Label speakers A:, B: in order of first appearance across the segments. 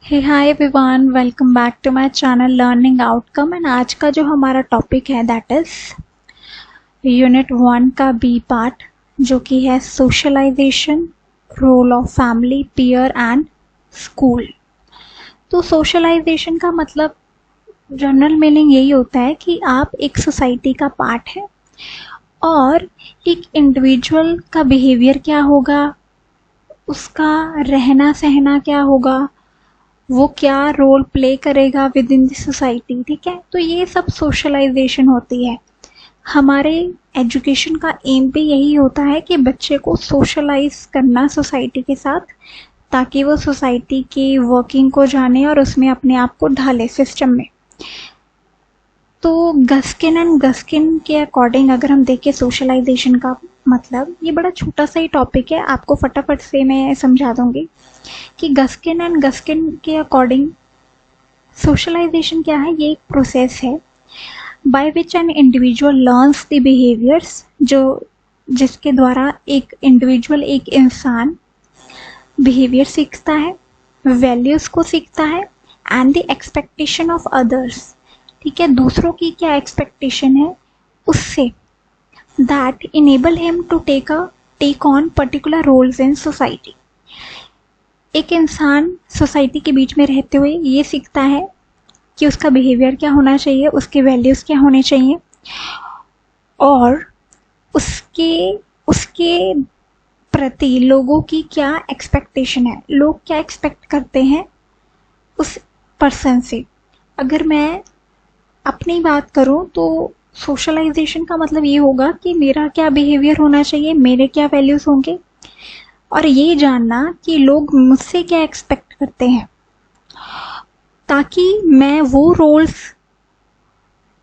A: Hey hi everyone, welcome back to my channel learning outcome. And आज का जो हमारा टॉपिक है दैट इज यूनिट 1 का बी पार्ट, जो कि है socialisation, role of family, peer and school. तो सोशलाइजेशन का मतलब जनरल मीनिंग यही होता है कि आप एक सोसाइटी का पार्ट है और एक इंडिविजुअल का बिहेवियर क्या होगा, उसका रहना सहना क्या होगा, वो क्या रोल प्ले करेगा विद इन द सोसाइटी। ठीक है, तो ये सब सोशलाइजेशन होती है। हमारे एजुकेशन का एम भी यही होता है कि बच्चे को सोशलाइज करना सोसाइटी के साथ, ताकि वो सोसाइटी की वर्किंग को जाने और उसमें अपने आप को ढाले सिस्टम में। तो गस्किन एंड गस्किन के अकॉर्डिंग अगर हम देखें सोशलाइजेशन का मतलब, ये बड़ा छोटा सा ही टॉपिक है, आपको फटाफट से मैं समझा दूंगी कि गस्किन एंड गस्किन के अकॉर्डिंग सोशलाइजेशन क्या है। ये एक प्रोसेस है by which an individual learns the behaviours, जो जिसके द्वारा एक इंडिविजुअल, एक इंसान बिहेवियर सीखता है, वैल्यूज को सीखता है and the expectation of others. ठीक है, दूसरों की क्या एक्सपेक्टेशन है उससे, that enable him to take on particular roles in society. एक इंसान सोसाइटी के बीच में रहते हुए ये सीखता है कि उसका बिहेवियर क्या होना चाहिए, उसके वैल्यूज क्या होने चाहिए और उसके उसके प्रति लोगों की क्या एक्सपेक्टेशन है, लोग क्या एक्सपेक्ट करते हैं उस पर्सन से। अगर मैं अपनी बात करूं तो सोशलाइजेशन का मतलब ये होगा कि मेरा क्या बिहेवियर होना चाहिए, मेरे क्या वैल्यूज होंगे, और ये जानना कि लोग मुझसे क्या एक्सपेक्ट करते हैं, ताकि मैं वो रोल्स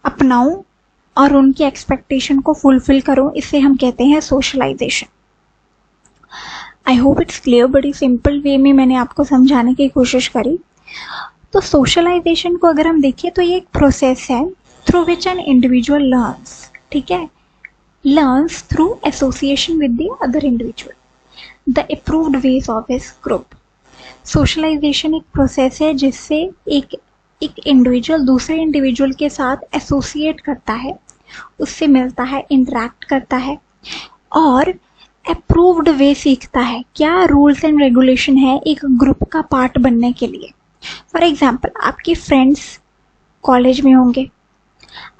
A: अपनाऊं और उनकी एक्सपेक्टेशन को फुलफिल करूं। इसे हम कहते हैं socialisation. I hope it's clear. बड़ी सिंपल वे में मैंने आपको समझाने की कोशिश करी। तो सोशलाइजेशन को अगर हम देखें तो ये एक प्रोसेस है through which an individual learns, ठीक है, learns through association with the other individual the approved ways of his group. Socialisation एक प्रोसेस है जिससे एक इंडिविजुअल दूसरे इंडिविजुअल के साथ एसोसिएट करता है, उससे मिलता है, इंटरेक्ट करता है और अप्रूव्ड वे सीखता है, क्या रूल्स एंड रेगुलेशन है एक ग्रुप का पार्ट बनने के लिए। फॉर एग्जाम्पल, आपके फ्रेंड्स कॉलेज में होंगे,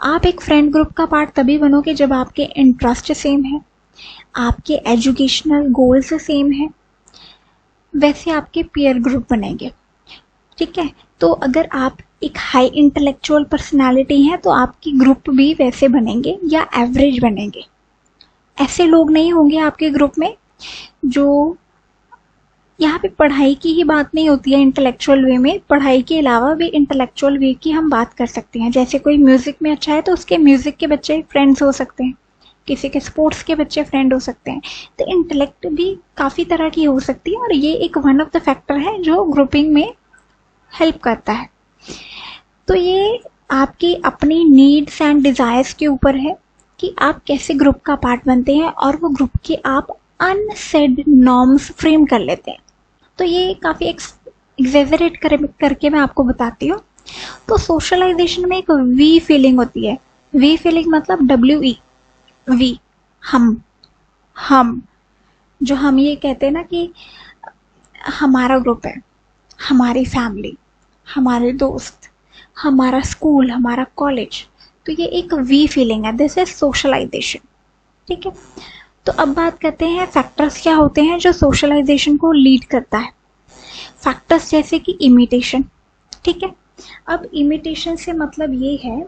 A: आप एक फ्रेंड ग्रुप का पार्ट तभी बनोगे जब आपके इंटरेस्ट सेम है, आपके एजुकेशनल गोल्स सेम है, वैसे आपके पीयर ग्रुप बनेंगे। ठीक है, तो अगर आप एक हाई इंटेलेक्चुअल पर्सनालिटी हैं तो आपकी ग्रुप भी वैसे बनेंगे या एवरेज बनेंगे। ऐसे लोग नहीं होंगे आपके ग्रुप में जो, यहाँ पे पढ़ाई की ही बात नहीं होती है इंटेलेक्चुअल वे में, पढ़ाई के अलावा भी इंटेलेक्चुअल वे की हम बात कर सकते हैं। जैसे कोई म्यूजिक में अच्छा है तो उसके म्यूजिक के बच्चे फ्रेंड्स हो सकते हैं, किसी के स्पोर्ट्स के बच्चे फ्रेंड हो सकते हैं। तो इंटेलेक्ट भी काफ़ी तरह की हो सकती है और ये एक वन ऑफ द फैक्टर है जो ग्रुपिंग में हेल्प करता है। तो ये आपकी अपनी नीड्स एंड डिज़ायर्स के ऊपर है कि आप कैसे ग्रुप का पार्ट बनते हैं और वो ग्रुप के आप अनसेड नॉर्म्स फ्रेम कर लेते हैं। तो ये काफ़ी एक्सेजरेट करके मैं आपको बताती हूँ। तो सोशलाइजेशन में एक वी फीलिंग होती है। वी फीलिंग मतलब WE, वी, हम जो हम ये कहते हैं ना कि हमारा ग्रुप है, हमारी फैमिली, हमारे दोस्त, हमारा स्कूल, हमारा कॉलेज। तो ये एक वी फीलिंग है, दिस इज सोशलाइजेशन। ठीक है, तो अब बात करते हैं फैक्टर्स क्या होते हैं जो सोशलाइजेशन को लीड करता है। फैक्टर्स जैसे कि इमिटेशन। ठीक है, अब इमिटेशन से मतलब ये है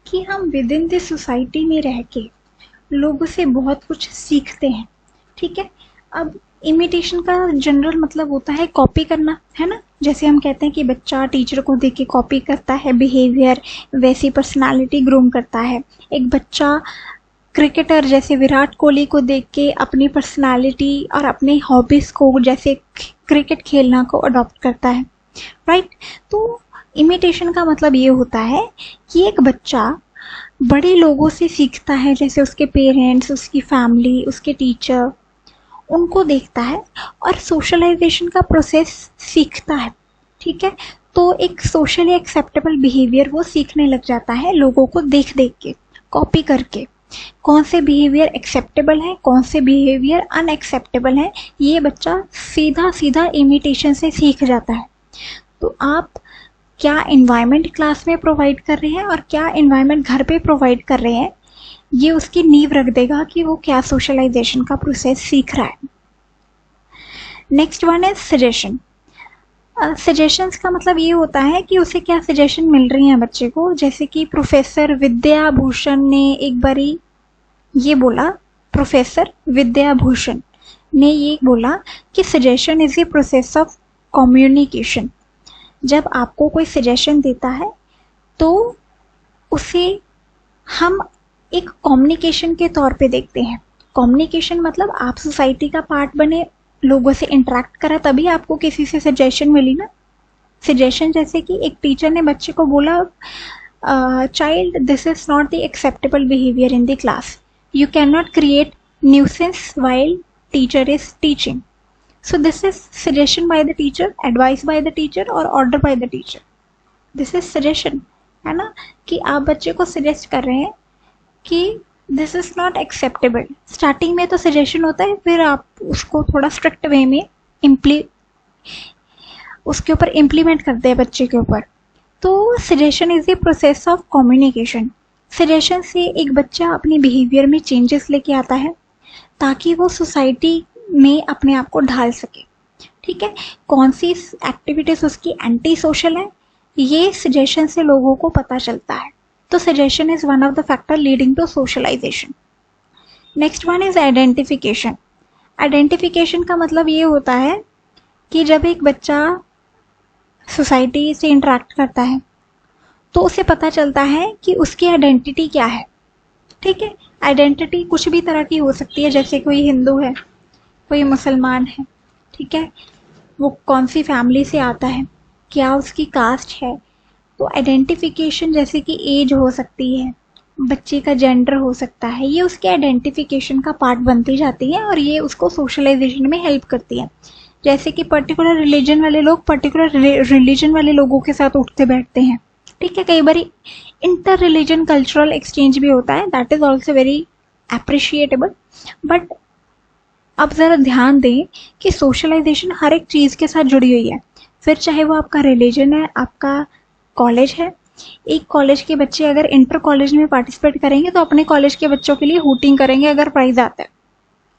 A: कि हम विद इन द सोसाइटी में रह के लोगों से बहुत कुछ सीखते हैं। ठीक है, अब इमिटेशन का जनरल मतलब होता है कॉपी करना, है ना। जैसे हम कहते हैं कि बच्चा टीचर को देख के कॉपी करता है बिहेवियर, वैसी पर्सनालिटी ग्रूम करता है। एक बच्चा क्रिकेटर जैसे विराट कोहली को देख के अपनी पर्सनालिटी और अपने हॉबीज़ को, जैसे क्रिकेट खेलना को अडॉप्ट करता है, राइट। तो इमिटेशन का मतलब ये होता है कि एक बच्चा बड़े लोगों से सीखता है, जैसे उसके पेरेंट्स, उसकी फैमिली, उसके टीचर, उनको देखता है और सोशलाइजेशन का प्रोसेस सीखता है। ठीक है। तो एक सोशली एक्सेप्टेबल बिहेवियर वो सीखने लग जाता है लोगों को देख देख के, कॉपी करके। कौन से बिहेवियर एक्सेप्टेबल है, कौन से बिहेवियर अनएक्सेप्टेबल है, ये बच्चा सीधा सीधा इमिटेशन से सीख जाता है। तो आप क्या इन्वायरमेंट क्लास में प्रोवाइड कर रहे हैं और क्या इन्वायरमेंट घर पे प्रोवाइड कर रहे हैं, ये उसकी नींव रख देगा कि वो क्या सोशलाइजेशन का प्रोसेस सीख रहा है। नेक्स्ट वन है सजेशन। सजेशंस का मतलब ये होता है कि उसे क्या सजेशन मिल रही हैं बच्चे को। जैसे कि प्रोफेसर विद्याभूषण ने एक बारी ये बोला, प्रोफेसर विद्याभूषण ने ये बोला कि suggestion is a process of communication. जब आपको कोई सजेशन देता है तो उसे हम एक कम्युनिकेशन के तौर पे देखते हैं। कम्युनिकेशन मतलब आप सोसाइटी का पार्ट बने, लोगों से इंटरेक्ट करा, तभी आपको किसी से सजेशन मिली ना। सजेशन जैसे कि एक टीचर ने बच्चे को बोला, child this is not the acceptable behaviour in the class, you can not create nuisance while teacher is teaching. So this is suggestion by the teacher, advice by the teacher और order by the teacher. This is suggestion, है ना, कि आप बच्चे को suggest कर रहे हैं कि this is not acceptable. Starting में तो सजेशन होता है, फिर आप उसको थोड़ा स्ट्रिक्ट वे में उसके ऊपर इम्प्लीमेंट करते हैं बच्चे के ऊपर। तो suggestion is a process of communication. Suggestion से एक बच्चा अपने बिहेवियर में चेंजेस लेके आता है ताकि वो सोसाइटी में अपने आप को ढाल सके। ठीक है, कौन सी एक्टिविटीज उसकी एंटी सोशल है, ये सजेशन से लोगों को पता चलता है। तो suggestion is one of the factor leading to socialisation. Next one is identification. Identification का मतलब ये होता है कि जब एक बच्चा सोसाइटी से इंटरेक्ट करता है तो उसे पता चलता है कि उसकी आइडेंटिटी क्या है। ठीक है, आइडेंटिटी कुछ भी तरह की हो सकती है, जैसे कोई हिंदू है, कोई मुसलमान है, ठीक है, वो कौन सी फैमिली से आता है, क्या उसकी कास्ट है। तो आइडेंटिफिकेशन जैसे कि एज हो सकती है, बच्चे का जेंडर हो सकता है, ये उसके आइडेंटिफिकेशन का पार्ट बनती जाती है और ये उसको सोशलाइजेशन में हेल्प करती है। जैसे कि पर्टिकुलर रिलीजन वाले लोग पर्टिकुलर रिलीजन वाले लोगों के साथ उठते बैठते हैं। ठीक है, कई बार इंटर रिलीजन कल्चरल एक्सचेंज भी होता है, that is also very appreciable. But अब ज़रा ध्यान दें कि सोशलाइजेशन हर एक चीज़ के साथ जुड़ी हुई है, फिर चाहे वो आपका रिलीजन है, आपका कॉलेज है। एक कॉलेज के बच्चे अगर इंटर कॉलेज में पार्टिसिपेट करेंगे तो अपने कॉलेज के बच्चों के लिए हूटिंग करेंगे अगर प्राइज आता है,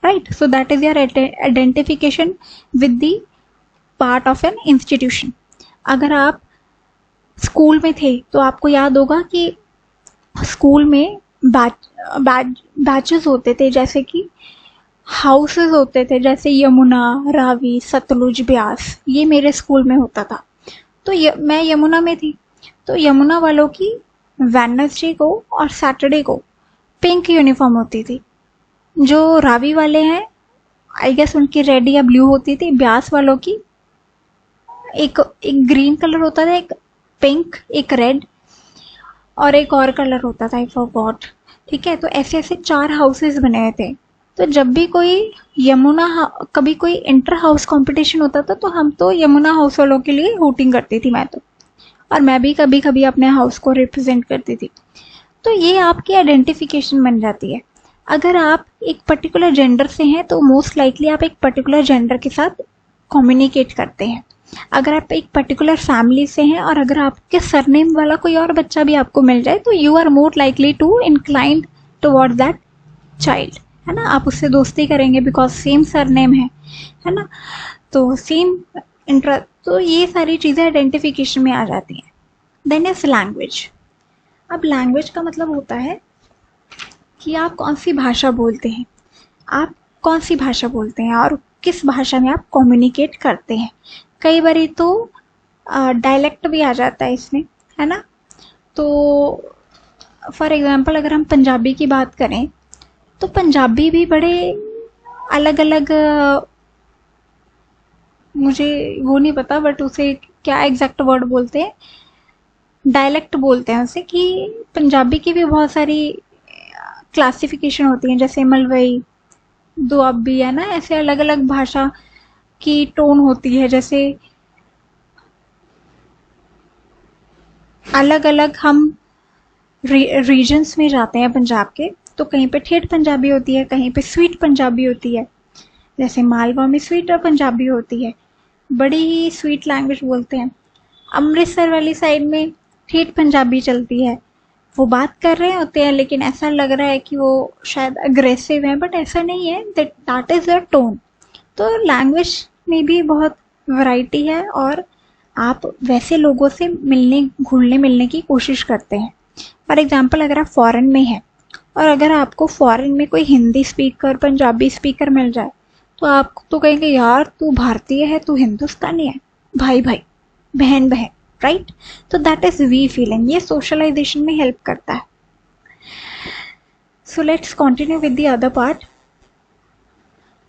A: right. So that is your identification with the part of an institution. अगर आप स्कूल में थे तो आपको याद होगा कि स्कूल में बैचेस होते थे, जैसे कि हाउसेस होते थे, जैसे यमुना, रावी, सतलुज, ब्यास, ये मेरे स्कूल में होता था। तो मैं यमुना में थी, तो यमुना वालों की वेडनेसडे को और सैटरडे को पिंक यूनिफॉर्म होती थी। जो रावी वाले हैं आई गेस उनकी रेड या ब्लू होती थी। ब्यास वालों की एक ग्रीन कलर होता था, एक पिंक, एक रेड और एक और कलर होता था, आई फॉरगॉट। ठीक है, तो ऐसे ऐसे 4 हाउसेस बने हुए थे। तो जब भी कोई कभी कोई इंटर हाउस कंपटीशन होता था तो हम तो यमुना हाउस वालों के लिए वोटिंग करती थी मैं तो, और मैं भी कभी कभी अपने हाउस को रिप्रेजेंट करती थी। तो ये आपकी आइडेंटिफिकेशन बन जाती है। अगर आप एक पर्टिकुलर जेंडर से हैं तो मोस्ट लाइकली आप एक पर्टिकुलर जेंडर के साथ कम्युनिकेट करते हैं। अगर आप एक पर्टिकुलर फैमिली से हैं और अगर आपके सरनेम वाला कोई और बच्चा भी आपको मिल जाए तो you are more likely to inclined towards that child, है ना। आप उससे दोस्ती करेंगे बिकॉज सेम सरनेम है ना, तो सेम इंटरेस्ट। तो ये सारी चीज़ें आइडेंटिफिकेशन में आ जाती हैं। Then is language. अब लैंग्वेज का मतलब होता है कि आप कौन सी भाषा बोलते हैं, आप कौन सी भाषा बोलते हैं और किस भाषा में आप कम्युनिकेट करते हैं। कई बार तो डायलेक्ट भी आ जाता है इसमें, है ना। तो फॉर एग्जांपल अगर हम पंजाबी की बात करें तो पंजाबी भी बड़े अलग अलग, मुझे वो नहीं पता बट उसे क्या एग्जैक्ट वर्ड बोलते हैं, डायलेक्ट बोलते हैं उसे, कि पंजाबी की भी बहुत सारी क्लासिफिकेशन होती हैं, जैसे मलवई, दुआबी, है ना। ऐसे अलग अलग भाषा की टोन होती है। जैसे अलग अलग हम रीजन्स में जाते हैं पंजाब के, तो कहीं पे ठेठ पंजाबी होती है, कहीं पे स्वीट पंजाबी होती है। जैसे मालवा में स्वीट पंजाबी होती है, बड़ी ही स्वीट लैंग्वेज बोलते हैं। अमृतसर वाली साइड में ठेठ पंजाबी चलती है, वो बात कर रहे होते हैं लेकिन ऐसा लग रहा है कि वो शायद अग्रेसिव है, बट ऐसा नहीं है, दैट इज़ द टोन। तो लैंग्वेज में भी बहुत वैरायटी है और आप वैसे लोगों से घुलने मिलने की कोशिश करते हैं। फॉर एग्जाम्पल, अगर आप फॉरेन में हैं और अगर आपको फॉरेन में कोई हिंदी स्पीकर, पंजाबी स्पीकर मिल जाए, तो आप तो कहेंगे यार तू भारतीय है, तू हिंदुस्तानी है, भाई भाई, बहन बहन, राइट? तो दैट इज वी फीलिंग, ये सोशलाइजेशन में हेल्प करता है। So let's continue with the other part.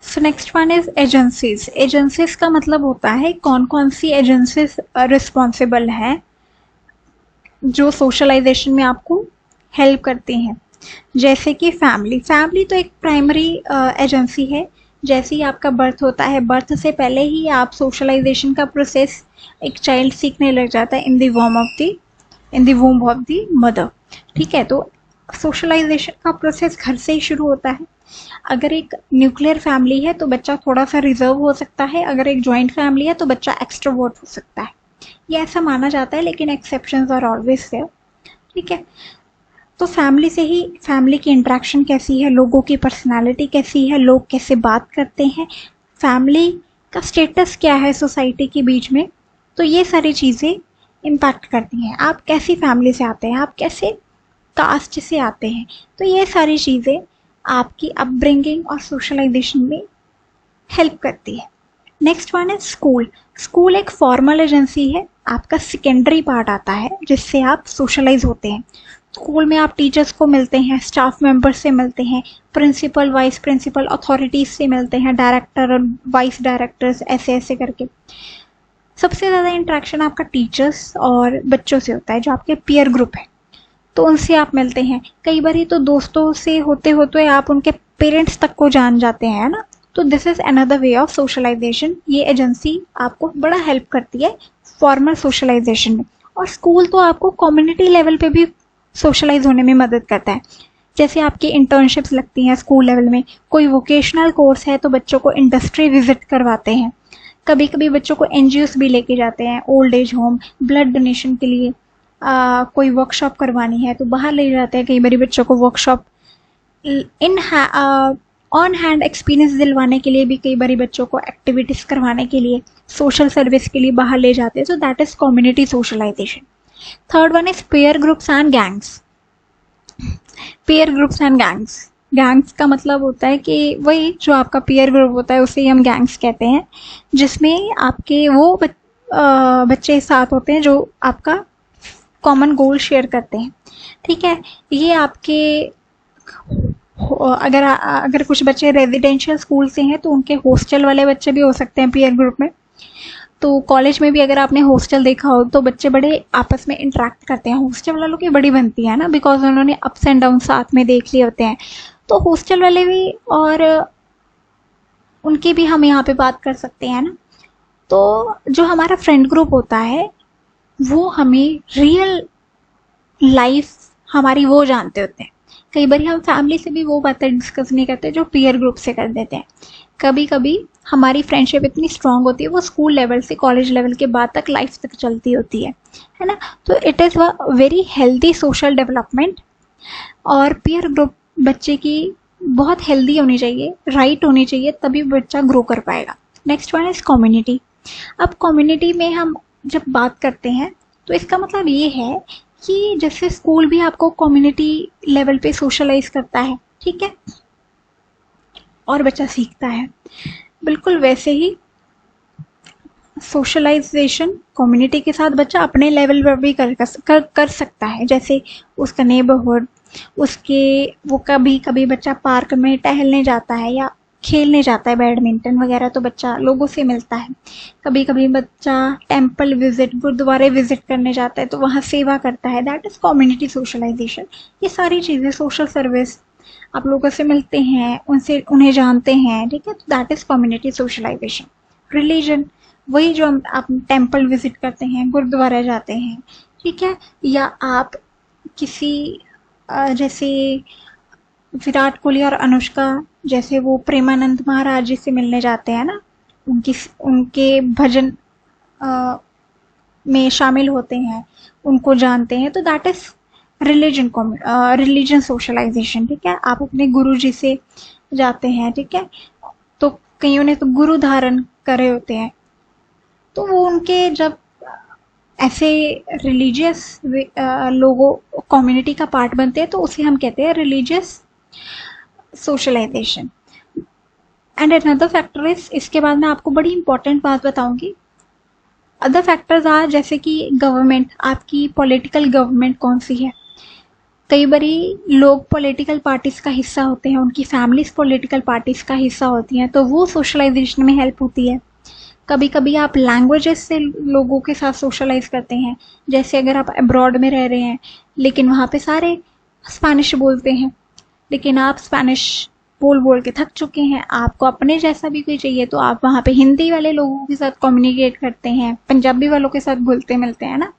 A: So next one is agencies. Agencies का मतलब होता है कौन कौन सी एजेंसीज रिस्पॉन्सिबल हैं जो सोशलाइजेशन में आपको हेल्प करती हैं। जैसे कि फैमिली तो एक प्राइमरी एजेंसी है। जैसे ही आपका बर्थ होता है, बर्थ से पहले ही आप सोशलाइजेशन का प्रोसेस एक चाइल्ड सीखने लग जाता है in the वूम of the mother. ठीक है, तो सोशलाइजेशन का प्रोसेस घर से ही शुरू होता है। अगर एक न्यूक्लियर फैमिली है तो बच्चा थोड़ा सा रिजर्व हो सकता है, अगर एक जॉइंट फैमिली है तो बच्चा एक्सट्रोवर्ट हो सकता है, ये ऐसा माना जाता है, लेकिन एक्सेप्शंस आर ऑलवेज देयर। ठीक है, तो फैमिली से ही फैमिली की इंटरेक्शन कैसी है, लोगों की पर्सनालिटी कैसी है, लोग कैसे बात करते हैं, फैमिली का स्टेटस क्या है सोसाइटी के बीच में, तो ये सारी चीज़ें इम्पैक्ट करती हैं। आप कैसी फैमिली से आते हैं, आप कैसे कास्ट से आते हैं, तो ये सारी चीज़ें आपकी अपब्रिंगिंग और सोशलाइजेशन में हेल्प करती है। नेक्स्ट वन है स्कूल। स्कूल एक फॉर्मल एजेंसी है, आपका सेकेंडरी पार्ट आता है जिससे आप सोशलाइज होते हैं। स्कूल में आप टीचर्स को मिलते हैं, स्टाफ मेंबर्स से मिलते हैं, प्रिंसिपल, वाइस प्रिंसिपल, अथॉरिटीज से मिलते हैं, डायरेक्टर और वाइस डायरेक्टर्स, ऐसे ऐसे करके। सबसे ज़्यादा इंटरेक्शन आपका टीचर्स और बच्चों से होता है, जो आपके पीयर ग्रुप है, तो उनसे आप मिलते हैं। कई बार तो दोस्तों से होते होते आप उनके पेरेंट्स तक को जान जाते हैं, है ना। तो this is another way of socialisation. ये एजेंसी आपको बड़ा हेल्प करती है फॉर्मल सोशलाइजेशन में। और स्कूल तो आपको कम्युनिटी लेवल पे भी सोशलाइज होने में मदद करता है। जैसे आपकी इंटर्नशिप्स लगती हैं स्कूल लेवल में, कोई वोकेशनल कोर्स है तो बच्चों को इंडस्ट्री विजिट करवाते हैं, कभी कभी बच्चों को एनजीओस भी लेके जाते हैं, old age home, blood donation के लिए कोई वर्कशॉप करवानी है तो बाहर ले जाते हैं। कई बार बच्चों को वर्कशॉप ऑन हैंड एक्सपीरियंस दिलवाने के लिए भी, कई बार बच्चों को एक्टिविटीज़ करवाने के लिए, सोशल सर्विस के लिए बाहर ले जाते हैं। So that is community socialisation. Third one is peer groups and gangs. Peer groups and gangs, gangs का मतलब होता है कि वही जो आपका पेयर ग्रुप होता है उसे हम गैंग्स कहते हैं, जिसमें आपके वो बच्चे साथ होते हैं जो आपका कॉमन गोल शेयर करते हैं। ठीक है, ये आपके अगर कुछ बच्चे रेजिडेंशियल स्कूल से हैं तो उनके हॉस्टल वाले बच्चे भी हो सकते हैं पीयर ग्रुप में। तो कॉलेज में भी अगर आपने हॉस्टल देखा हो तो बच्चे बड़े आपस में इंटरेक्ट करते हैं, हॉस्टल वालों की बड़ी बनती है ना, बिकॉज उन्होंने अप्स एंड डाउन साथ में देख लिए होते हैं। तो हॉस्टल वाले भी और उनकी भी हम यहाँ पे बात कर सकते हैं ना। तो जो हमारा फ्रेंड ग्रुप होता है वो हमें रियल लाइफ हमारी वो जानते होते हैं। कई बार हम फैमिली से भी वो बातें डिस्कस नहीं करते जो पीयर ग्रुप से कर देते हैं। कभी कभी हमारी फ्रेंडशिप इतनी स्ट्रांग होती है वो स्कूल लेवल से कॉलेज लेवल के बाद तक लाइफ तक चलती होती है ना। तो it is a very healthy social development. और पीयर ग्रुप बच्चे की बहुत हेल्दी होनी चाहिए, राइट होनी चाहिए, तभी बच्चा ग्रो कर पाएगा। Next one is community. अब कम्युनिटी में हम जब बात करते हैं तो इसका मतलब ये है कि जैसे स्कूल भी आपको कम्युनिटी लेवल पे सोशलाइज करता है, ठीक है, और बच्चा सीखता है, बिल्कुल वैसे ही सोशलाइजेशन कम्युनिटी के साथ बच्चा अपने लेवल पर भी कर सकता है। जैसे उसका नेबरहुड, वो कभी कभी बच्चा पार्क में टहलने जाता है या खेलने जाता है बैडमिंटन वगैरह, तो बच्चा लोगों से मिलता है। कभी कभी बच्चा टेम्पल विजिट, गुरुद्वारे विजिट करने जाता है तो वहाँ सेवा करता है, दैट इज़ कम्युनिटी सोशलाइजेशन। ये सारी चीज़ें, सोशल सर्विस, आप लोगों से मिलते हैं, उन्हें जानते हैं, ठीक है, तो that is community socialisation. Religion, वही जो आप टेम्पल विजिट करते हैं, गुरुद्वारा जाते हैं, ठीक है। या आप किसी जैसे विराट कोहली और अनुष्का, जैसे वो प्रेमानंद महाराज जी से मिलने जाते हैं ना, उनकी उनके भजन में शामिल होते हैं, उनको जानते हैं, तो that is religion religion socialisation. ठीक है, आप अपने गुरु जी से जाते हैं, ठीक है, तो कईयों ने तो गुरु धारण करे होते हैं, तो वो उनके जब ऐसे रिलीजियस लोगों कम्युनिटी का पार्ट बनते हैं तो उसे हम कहते हैं religious socialisation. And another factor is, इसके बाद मैं आपको बड़ी इंपॉर्टेंट बात बताऊंगी, अदर फैक्टर्स आर जैसे कि गवर्नमेंट, आपकी पॉलिटिकल गवर्नमेंट कौन सी है। कई बारी लोग पॉलिटिकल पार्टीज का हिस्सा होते हैं, उनकी फैमिलीज पॉलिटिकल पार्टीज का हिस्सा होती हैं, तो वो सोशलाइजेशन में हेल्प होती है। कभी कभी आप लैंग्वेजेस से लोगों के साथ सोशलाइज करते हैं, जैसे अगर आप अब्रॉड में रह रहे हैं लेकिन वहाँ पे सारे स्पेनिश बोलते हैं, लेकिन आप स्पेनिश बोल बोल के थक चुके हैं, आपको अपने जैसा भी कोई चाहिए, तो आप वहाँ पे हिंदी वाले लोगों के साथ कम्युनिकेट करते हैं, पंजाबी वालों के साथ घुलते मिलते हैं ना,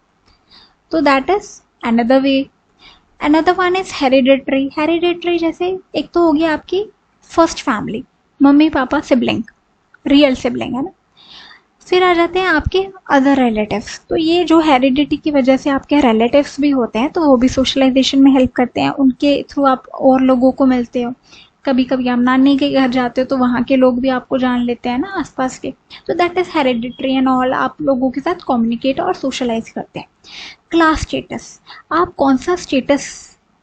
A: तो that is another way. Another one is hereditary. Hereditary जैसे एक तो होगी आपकी first family, mummy papa sibling, real sibling है ना, फिर आ जाते हैं आपके अदर रिलेटिव्स। तो ये जो हेरिडिटी की वजह से आपके रिलेटिव्स भी होते हैं, तो वो भी सोशलाइजेशन में हेल्प करते हैं, उनके थ्रू आप और लोगों को मिलते हो। कभी कभी आप नानी के घर जाते हो तो वहाँ के लोग भी आपको जान लेते हैं ना, आसपास के, तो that is hereditary and all. आप लोगों के साथ कम्युनिकेट और सोशलाइज करते हैं। क्लास स्टेटस, आप कौन सा स्टेटस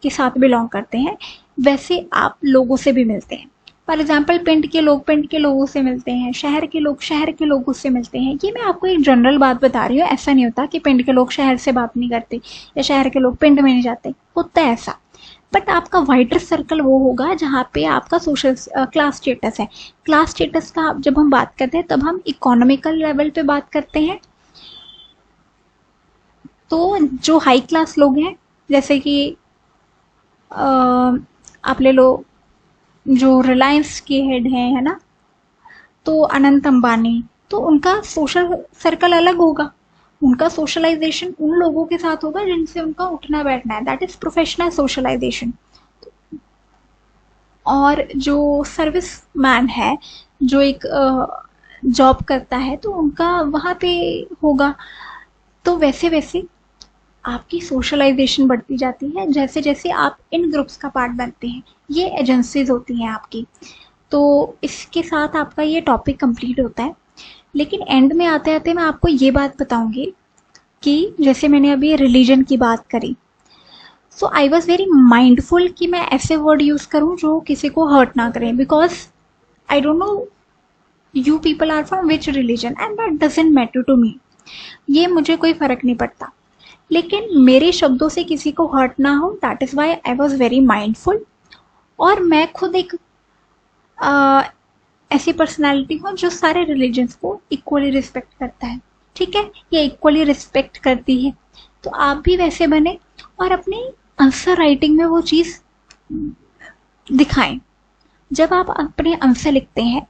A: के साथ बिलोंग करते हैं, वैसे आप लोगों से भी मिलते हैं। फॉर एग्जाम्पल पिंड के लोग पिंड के लोगों से मिलते हैं, शहर के लोग शहर के लोगों से मिलते हैं। ये मैं आपको एक जनरल बात बता रही हूँ, ऐसा नहीं होता कि पिंड के लोग शहर से बात नहीं करते या शहर के लोग पिंड में नहीं जाते, होता है ऐसा, बट आपका वाइडर सर्कल वो होगा जहाँ पे आपका सोशल क्लास स्टेटस है। क्लास स्टेटस का जब हम बात करते हैं तब हम इकोनॉमिकल लेवल पे बात करते हैं। तो जो हाई क्लास लोग हैं, जैसे कि आप ले लो जो रिलायंस के हेड हैं, है ना, तो अनंत अंबानी, तो उनका सोशल सर्कल अलग होगा, उनका सोशलाइजेशन उन लोगों के साथ होगा जिनसे उनका उठना बैठना है, दैट इज प्रोफेशनल सोशलाइजेशन। और जो सर्विस मैन है, जो एक जॉब करता है, तो उनका वहाँ पे होगा। तो वैसे वैसे आपकी सोशलाइजेशन बढ़ती जाती है जैसे जैसे आप इन ग्रुप्स का पार्ट बनते हैं। ये एजेंसीज होती हैं आपकी। तो इसके साथ आपका ये टॉपिक कंप्लीट होता है। लेकिन एंड में आते आते मैं आपको ये बात बताऊंगी कि जैसे मैंने अभी रिलीजन की बात करी, सो आई वॉज वेरी माइंडफुल कि मैं ऐसे वर्ड यूज़ करूं जो किसी को हर्ट ना करें, because I don't know you people are from which religion and that doesn't matter to me, ये मुझे कोई फ़र्क नहीं पड़ता, लेकिन मेरे शब्दों से किसी को हर्ट ना हो, that is why I was very mindful. और मैं खुद एक ऐसी पर्सनालिटी हूँ जो सारे रिलीजन्स को इक्वली रिस्पेक्ट करता है, ठीक है, ये इक्वली रिस्पेक्ट करती है। तो आप भी वैसे बने और अपनी आंसर राइटिंग में वो चीज़ दिखाएं। जब आप अपने आंसर लिखते हैं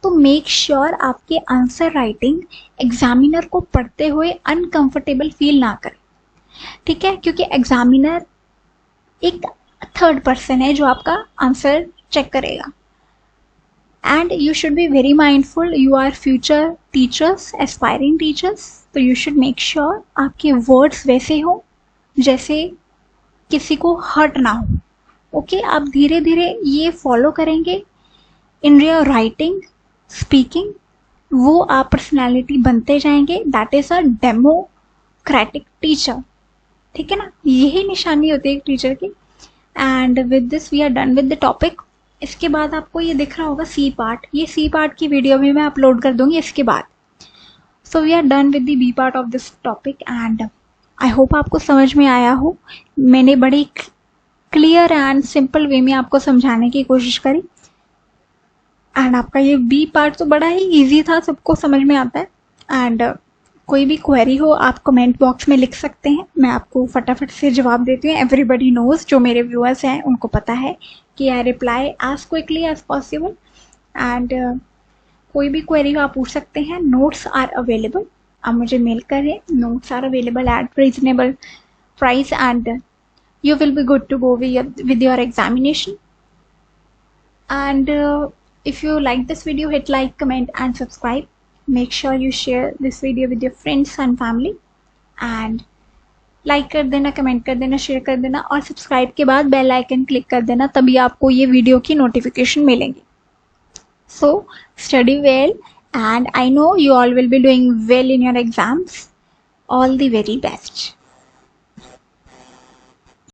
A: तो मेक श्योर आपके आंसर राइटिंग एग्जामिनर को पढ़ते हुए अनकंफर्टेबल फील ना करे, ठीक है, क्योंकि एग्जामिनर एक थर्ड पर्सन है जो आपका आंसर चेक करेगा। And you should be very mindful, you are future teachers, aspiring teachers, तो यू शुड मेक श्योर आपके वर्ड्स वैसे हों जैसे किसी को हर्ट ना हो। ओके, आप धीरे धीरे ये फॉलो करेंगे इन योर राइटिंग स्पीकिंग, वो आप पर्सनैलिटी बनते जाएंगे। That is a democratic teacher, ठीक है ना, यही निशानी होती है एक टीचर की। And with this we are done with the topic. इसके बाद आपको ये दिख रहा होगा सी पार्ट, ये सी पार्ट की वीडियो भी मैं अपलोड कर दूंगी इसके बाद। So we are done with the B part of this topic and I hope आपको समझ में आया हो। मैंने बड़ी क्लियर एंड सिंपल वे में आपको समझाने की कोशिश करी एंड आपका ये बी पार्ट तो बड़ा ही इजी था, सबको समझ में आता है। एंड कोई भी क्वेरी हो आप कमेंट बॉक्स में लिख सकते हैं, मैं आपको फटाफट से जवाब देती हूँ। एवरीबडी नोज, जो मेरे व्यूअर्स हैं उनको पता है कि I reply as quickly as possible. And कोई भी क्वेरी हो आप पूछ सकते हैं, नोट्स आर अवेलेबल आप मुझे मेल करें. Notes are available at reasonable price and you will be good to go with your examination. And if you like this video, hit like, comment and subscribe. Make sure you share this video with your friends and family. And like कर देना, comment कर देना, share कर देना और subscribe के बाद bell icon click कर देना, तभी आपको ये वीडियो की नोटिफिकेशन मिलेंगी. So study well and I know you all will be doing well in your exams. All the very best.